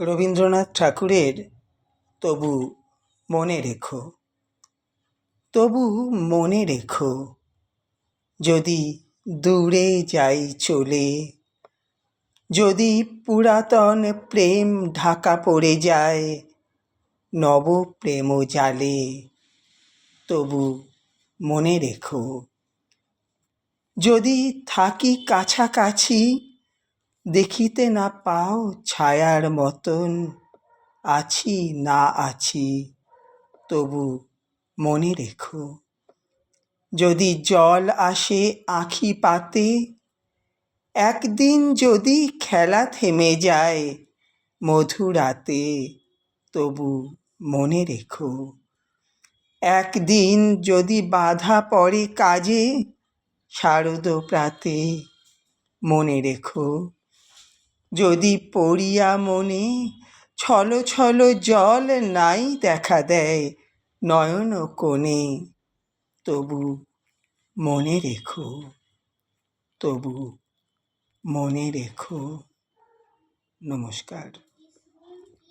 রবীন্দ্রনাথ ঠাকুরের তবু মনে রেখো। তবু মনে রেখো, যদি দূরে যাই চলে, যদি পুরাতন প্রেম ঢাকা পড়ে যায় নব প্রেম জালে, তবু মনে রেখো। যদি থাকি কাছাকাছি, দেখিতে না পাও ছায়ার মতন আছি না আছি, তবু মনে রেখো। যদি জল আসে আঁখি পাতে, একদিন যদি খেলা থেমে যায় মধুরাতে, তবু মনে রেখো। একদিন যদি বাধা পড়ে কাজে শারদ প্রাতে, মনে রেখো। যদি পড়িয়া মনে ছল ছল জল নাই দেখা দেয় নয়ন কোণে, তবু মনে রেখো। তবু মনে রেখো। নমস্কার।